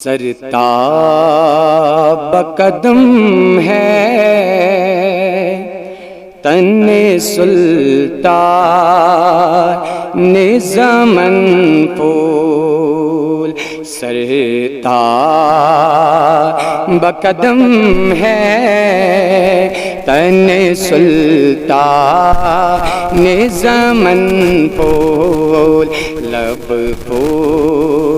سرتاب قدم ہے تن سلطان زمن پول سرتاب قدم ہے تن سلطان زمن پول لب پول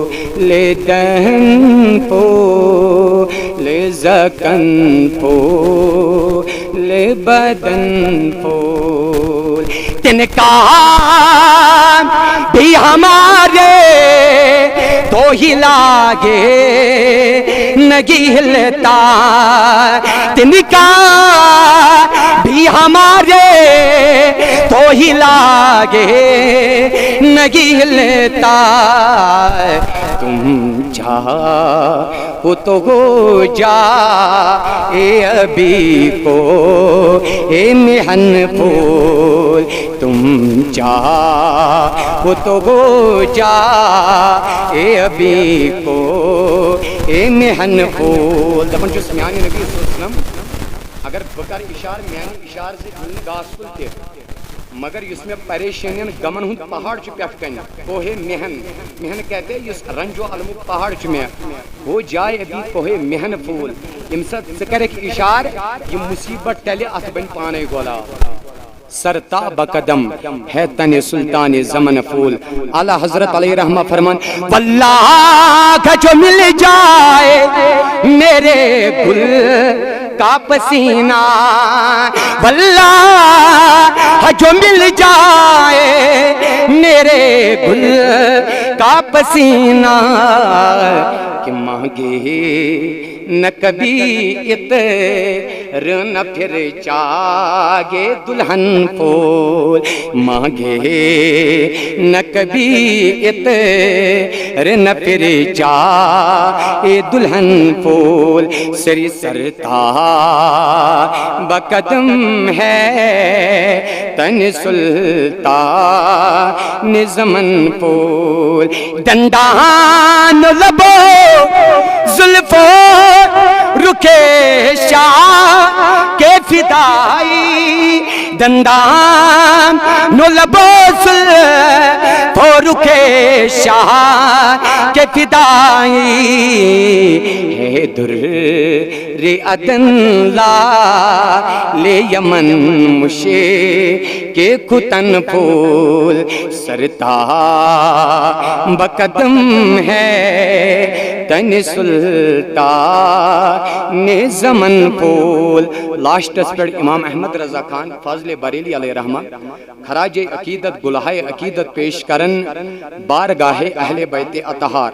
دہن پول زکن پول بدن پول تنکا بھی ہمارے تو ہی لاگے نگی ہلتا تنکا بھی ہمارے تو ہی لاگے نگی ہلتا تم چاہو تو ہو جا اے ابھی کو اے مہن پھول تم چاہو تو ہو جا اے ابھی کو اے مہن پھول دپن جو سمیانی نبی صلی اللہ علیہ وسلم اگر بکر اشار میانی اشار سے گاسپل تے مگر اس میں پریشانین گمن ہند پہاڑ چھ پیٹ کن کوہ مہن مہن کہتے ہیں اس رنجو علم پہاڑ چھ میں وہ جائے ابھی کوہ مہن پھول امسد سکر ایک اشار یہ مصیبت ٹلے اتبن پانے گولا سرتاب قدم ہے تن سلطان زمن پھول اعلیٰ حضرت علیہ رحمہ فرمان واللہ جو مل جائے میرے گل کا پسینہ واللہ جو مل جائے میرے گل کا پسینہ کہ مانگے نہ کبھی اتر نہ پھر چاگے دلہن پھول مانگے نہ کبھی اتر نہ پھر چاگے دلہن پھول سری سرتاب قدم ہے تن سلطان زمن پھول دندان لبو زلفو رکے شاہ کے فدائی دندان نو لبو زلفو رکے شاہ کے فدائی ہے در عدن لا لے یمن مشے کے کتن پھول سرتاب قدم ہے تن سلطان زمن پھول لاسٹس پر امام احمد رضا خان فاضل بریلی علیہ رحمہ خراج عقیدت گلہائے عقیدت پیش کرن بارگاہ اہل بیت اطہار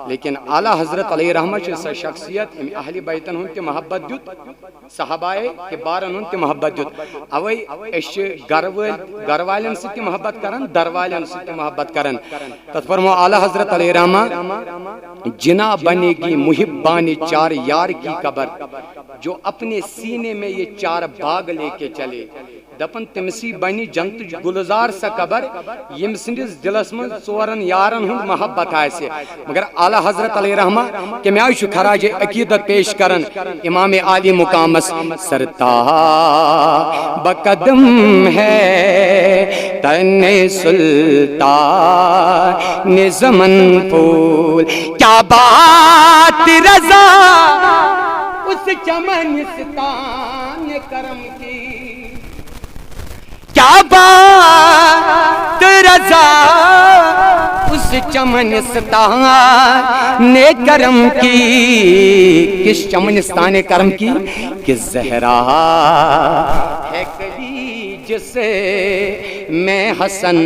لیکن اعلیٰ حضرت علیہ رحمہ سے شخصیت اہل بیتن ہن تے محبت دیت صحابہ کے بارن ہن تے محبت دیت اوے اش گروالن سے محبت کرن دروالن سے محبت کرن تت فرمو اعلیٰ حضرت علیہ رحمہ جنا بنے گی محبان چار یار کی قبر جو اپنے سینے میں یہ چار باغ لے کے چلے دپن تمسی بنی جنت گلزار سا قبر یم سندس دلس من ژورن یارن ہند محبت آسے مگر اعلیٰ حضرت علیہ رحمہ کہ میں آئیشو خراج عقیدت پیش کرن امام عالی مقامس سرتاب قدم ہے تن سلطان زمن پھول کیا بات رضا اس چمنستان کرم کی کیا بات رضا اس چمنستان کرم کی کس چمنستان کرم کی کہ زہرا ہے کبھی جسے میں حسن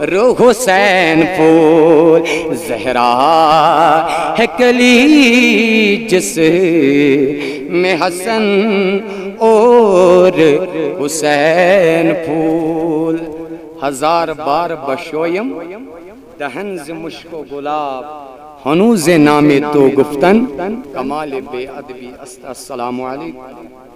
رو حسین پھول زہرا ہے کلی جس میں حسن اور حسین پھول ہزار بار بشویم دہن ز مشک و گلاب ہنوز نام تو گفتن کمال بے ادبی السلام علیکم